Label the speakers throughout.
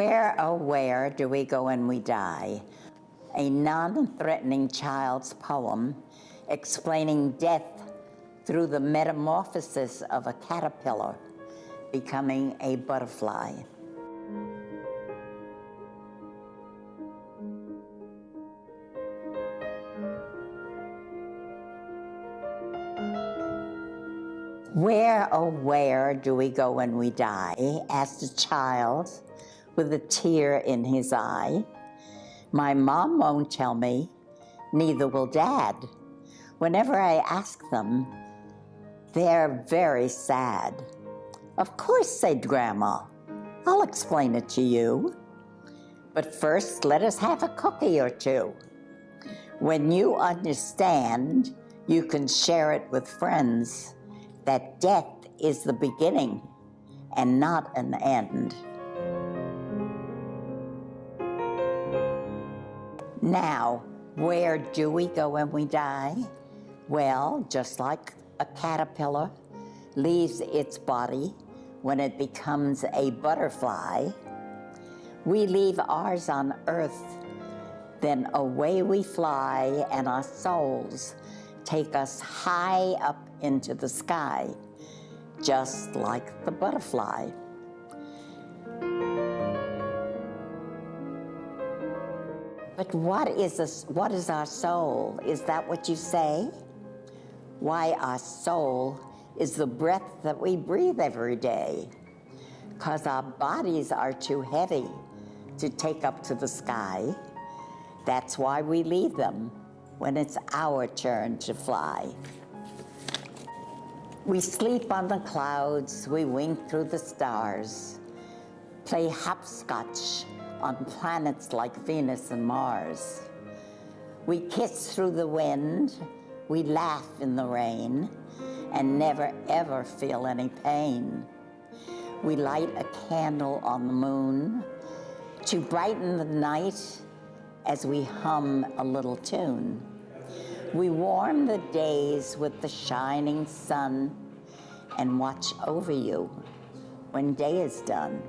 Speaker 1: Where, oh where do we go when we die? A non-threatening child's poem explaining death through the metamorphosis of a caterpillar becoming a butterfly. Where, oh where do we go when we die? Asked a child with a tear in his eye. My mom won't tell me, neither will Dad. Whenever I ask them, they're very sad. Of course, said Grandma, I'll explain it to you. But first, let us have a cookie or two. When you understand, you can share it with friends, that death is the beginning and not an end. Now, where do we go when we die? Well, just like a caterpillar leaves its body when it becomes a butterfly, we leave ours on earth, then away we fly, and our souls take us high up into the sky, just like the butterfly. But what is our soul? Is that what you say? Why, our soul is the breath that we breathe every day, because our bodies are too heavy to take up to the sky. That's why we leave them when it's our turn to fly. We sleep on the clouds, we wink through the stars, play hopscotch on planets like Venus and Mars. We kiss through the wind, we laugh in the rain, and never ever feel any pain. We light a candle on the moon to brighten the night as we hum a little tune. We warm the days with the shining sun and watch over you when day is done.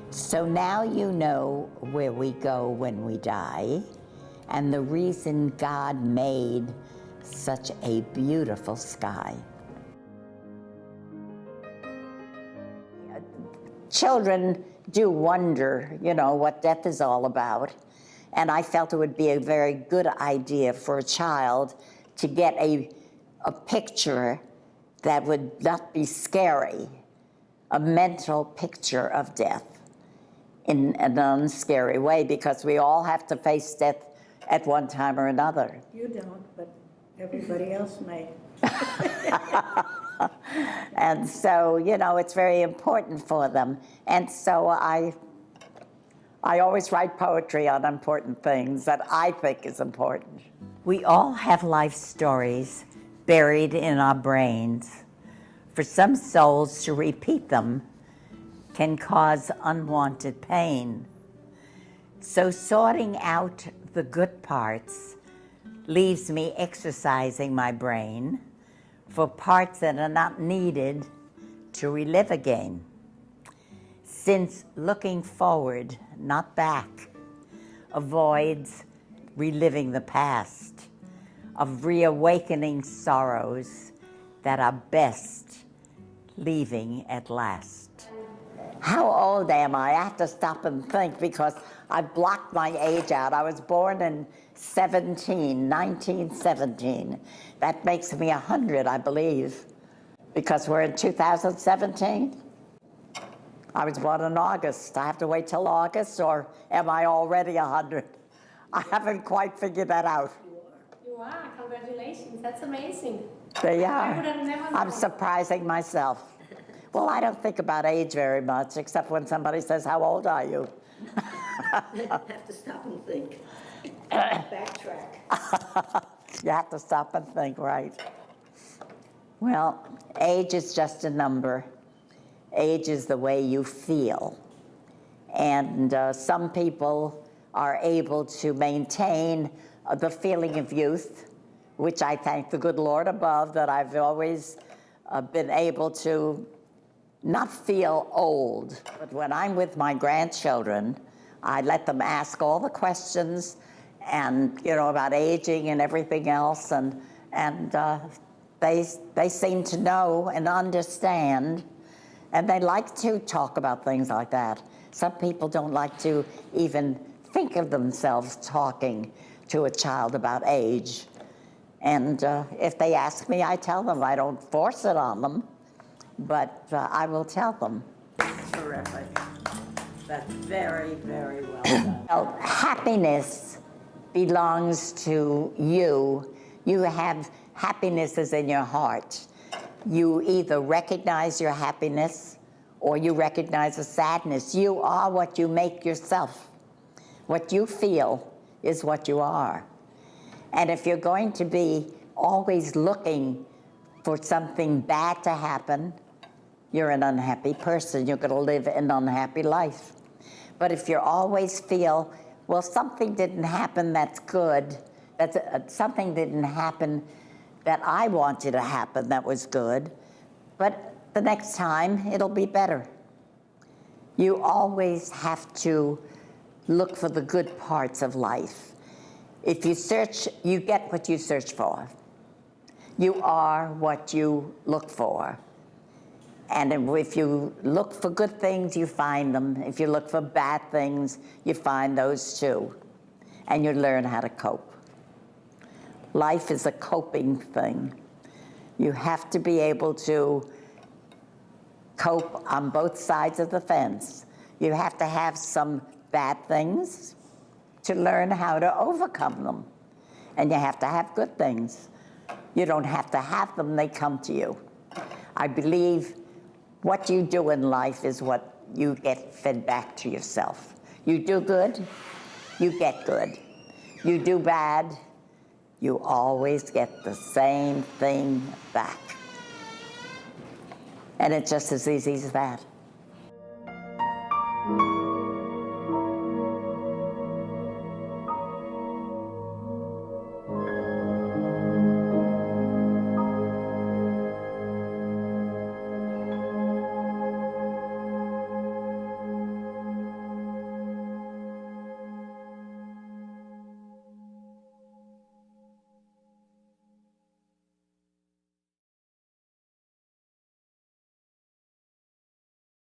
Speaker 1: So now you know where we go when we die, and the reason God made such a beautiful sky. Children do wonder, what death is all about. And I felt it would be a very good idea for a child to get a picture that would not be scary, a mental picture of death in an unscary way, because we all have to face death at one time or another.
Speaker 2: You don't, but everybody else may.
Speaker 1: And so, it's very important for them. And so I always write poetry on important things that I think is important. We all have life stories buried in our brains. For some souls, to repeat them can cause unwanted pain. So sorting out the good parts leaves me exercising my brain for parts that are not needed to relive again. Since looking forward, not back, avoids reliving the past, of reawakening sorrows that are best leaving at last. How old am I? I have to stop and think, because I've blocked my age out. I was born in 1917. That makes me 100, I believe, because we're in 2017. I was born in August. I have to wait till August, or am I already 100? I haven't quite figured that out.
Speaker 3: You are. Congratulations. That's amazing.
Speaker 1: There you are.
Speaker 3: I would have never known.
Speaker 1: I'm surprising myself. Well, I don't think about age very much, except when somebody says, how old are you?
Speaker 2: You have to stop and think. Backtrack.
Speaker 1: You have to stop and think, right? Well, age is just a number. Age is the way you feel. And some people are able to maintain the feeling of youth, which I thank the good Lord above that I've always been able to not feel old. But when I'm with my grandchildren, I let them ask all the questions and, about aging and everything else, and they seem to know and understand, and they like to talk about things like that. Some people don't like to even think of themselves talking to a child about age. And if they ask me, I tell them. I don't force it on them, but I will tell them. Terrific. That's very, very well done. Well, happiness belongs to you. You have happiness is in your heart. You either recognize your happiness or you recognize the sadness. You are what you make yourself. What you feel is what you are. And if you're going to be always looking for something bad to happen, you're an unhappy person. You're going to live an unhappy life. But if you always feel, well, something didn't happen that's good, something didn't happen that I wanted to happen that was good, but the next time it'll be better. You always have to look for the good parts of life. If you search, you get what you search for. You are what you look for. And if you look for good things, you find them. If you look for bad things, you find those too. And you learn how to cope. Life is a coping thing. You have to be able to cope on both sides of the fence. You have to have some bad things to learn how to overcome them. And you have to have good things. You don't have to have them, they come to you. I believe what you do in life is what you get fed back to yourself. You do good, you get good. You do bad, you always get the same thing back. And it's just as easy as that.